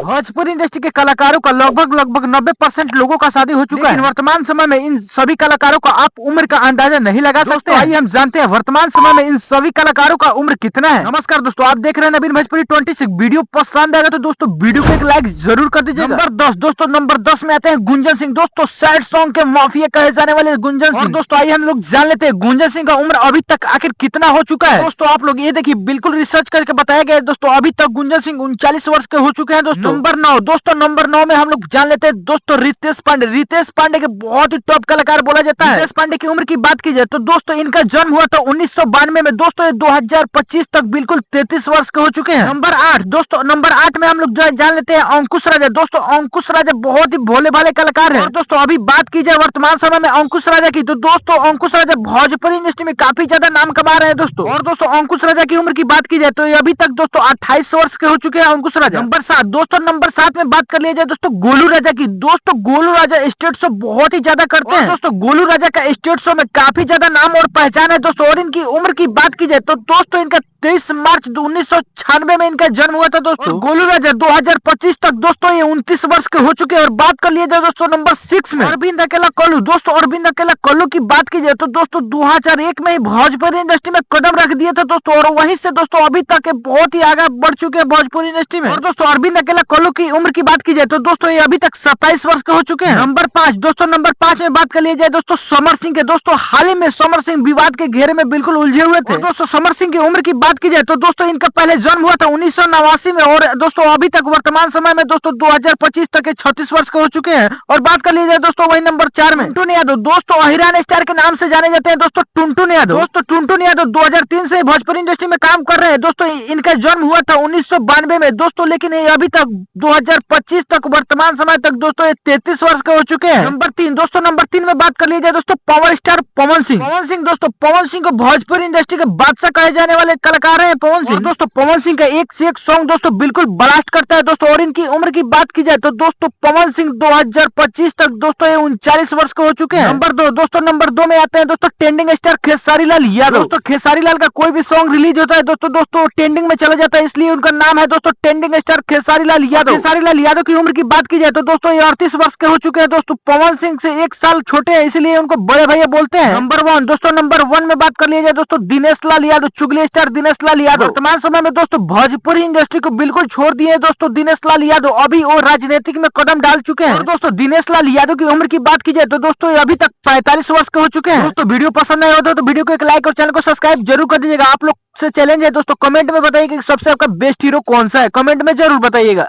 Bhojpuri industry के कलाकारों का लगभग 90% लोगों का शादी हो चुका है। वर्तमान समय में इन सभी कलाकारों का आप उम्र का अंदाजा नहीं लगा सकते। आइए हम जानते हैं वर्तमान समय में इन सभी कलाकारों का उम्र कितना है। नमस्कार दोस्तों, आप देख रहे हैं नवीन भोजपुरी 26। वीडियो पसंद आएगा तो दोस्तों वीडियो को एक लाइक जरूर कर दीजिए। नंबर 10 दोस्तों, नंबर 10 में आते हैं गुंजन सिंह। दोस्तों सैड सॉन्ग के माफिया कहे जाने वाले गुंजन सिंह। दोस्तों आइए हम लोग जान लेते हैं गुंजन सिंह का उम्र अभी तक आखिर कितना हो चुका है। दोस्तों आप लोग ये देखिए, बिल्कुल रिसर्च करके बताया गया है दोस्तों, अभी तक गुंजन सिंह 39 वर्ष के हो चुके हैं। दोस्तों नंबर 9 दोस्तों, नंबर 9 में हम लोग जान लेते हैं दोस्तों रितेश पांडे। रितेश पांडे के बहुत ही टॉप कलाकार बोला जाता है। रितेश पांडे की उम्र की बात की जाए तो दोस्तों इनका जन्म हुआ था 1992 में। दोस्तों ये 2025 तक बिल्कुल 33 वर्ष के हो चुके हैं। नंबर 8 दोस्तों, नंबर 8 में हम लोग जान लेते हैं अंकुश राजा। दोस्तों अंकुश राजा बहुत ही भोले भाले कलाकार है। और दोस्तों अभी बात की जाए वर्तमान समय में अंकुश राजा की, तो दोस्तों अंकुश राजा भोजपुरी इंडस्ट्री में काफी ज्यादा नाम कमा रहे हैं दोस्तों। और दोस्तों अंकुश राजा की उम्र की बात की जाए तो ये अभी तक दोस्तों 28 वर्ष के हो चुके हैं अंकुश राजा। नंबर 7 दोस्तों, नंबर 7 में बात कर लिया जाए दोस्तों गोलू राजा की। दोस्तों गोलू राजा स्टेट शो बहुत ही ज्यादा करते हैं। दोस्तों गोलू राजा का स्टेट शो में काफी ज्यादा नाम और पहचान है दोस्तों। और इनकी उम्र की बात की जाए तो दोस्तों इनका 23 मार्च 1996 में इनका जन्म हुआ था दोस्तों। गोलू राजा 2025 तक दोस्तों ये 29 वर्ष के हो चुके हैं। और बात कर लिया जाए दोस्तों नंबर 6 में अरविंद अकेला कल्लू। दोस्तों अरविंद अकेला कल्लू की बात की जाए तो दोस्तों 2001 में ही भोजपुरी इंडस्ट्री में कदम रख दिए थे दोस्तों। और वहीं से दोस्तों अभी तक ये बहुत ही आगे बढ़ चुके हैं भोजपुरी इंडस्ट्री में। और दोस्तों अरविंद अकेला कल्लू की उम्र की बात की जाए तो दोस्तों ये अभी तक 27 वर्ष के हो चुके हैं। नंबर 5 दोस्तों, नंबर 5 में बात कर लिया जाए दोस्तों समर सिंह के। दोस्तों हाल ही में समर सिंह विवाद के घेरे में बिल्कुल उलझे हुए थे। दोस्तों समर सिंह की उम्र की बात की जाए तो दोस्तों इनका पहले जन्म हुआ था 1989 में। और दोस्तों अभी तक वर्तमान समय में दोस्तों 2025 तक 36 वर्ष के हो चुके हैं। और बात कर ली जाए दोस्तों वही नंबर 4 में टुनटुन यादव। दोस्तों अहिरान स्टार के नाम से जाने जाते हैं दोस्तों टुनटुन यादव। दोस्तों टुनटुन यादव 2003 से भोजपुरी इंडस्ट्री में काम कर रहे हैं दोस्तों। इनका जन्म हुआ था 1992 में दोस्तों, लेकिन ये अभी तक 2025 तक वर्तमान समय तक दोस्तों ये 33 वर्ष के हो चुके हैं। नंबर 3 दोस्तों, नंबर 3 में बात कर ली जाए दोस्तों पावर स्टार पवन सिंह। पवन सिंह दोस्तों, पवन सिंह को भोजपुरी इंडस्ट्री के बादशाह कहे जाने वाले कलाकार हैं पवन सिंह। दोस्तों पवन सिंह का एक से एक सॉन्ग दोस्तों बिल्कुल ब्लास्ट करता है दोस्तों। और इनकी उम्र की बात की जाए तो दोस्तों पवन सिंह 2025 तक दोस्तों ये 39 वर्ष के हो चुके हैं। नंबर 2 दोस्तों, नंबर 2 में आते हैं दोस्तों ट्रेंडिंग स्टार खेसारी लाल यादव। दोस्तों खेसारी लाल का कोई भी सॉन्ग रिलीज होता है दोस्तों ट्रेंडिंग में चला जाता है, इसलिए उनका नाम है दोस्तों ट्रेंडिंग स्टार खेसारी लाल यादव। खेसारी लाल यादव की उम्र की बात की जाए तो दोस्तों ये 38 वर्ष के हो चुके हैं दोस्तों। पवन सिंह से 1 साल छोटे हैं, इसलिए उनको बड़े भैया बोलते हैं। नंबर 1 दोस्तों, नंबर 1 में बात कर लिया जाए दोस्तों दिनेश लाल यादव, चुगली स्टार दिनेश लाल यादव। वर्तमान समय में दोस्तों भोजपुरी इंडस्ट्री को बिल्कुल छोड़ दिए दोस्तों दिनेश लाल यादव। अभी वो राजनीतिक में कदम डाल चुके हैं। और दोस्तों दिनेश लाल यादव की उम्र की बात की जाए तो दोस्तों ये अभी तक 45 वर्ष के हो चुके हैं। दोस्तों वीडियो पसंद आया हो तो वीडियो को एक लाइक और चैनल को सब्सक्राइब जरूर कर दीजिएगा। आप लोग से चैलेंज है दोस्तों, कमेंट में बताइए कि सबसे आपका बेस्ट हीरो कौन सा है, कमेंट में जरूर बताइएगा।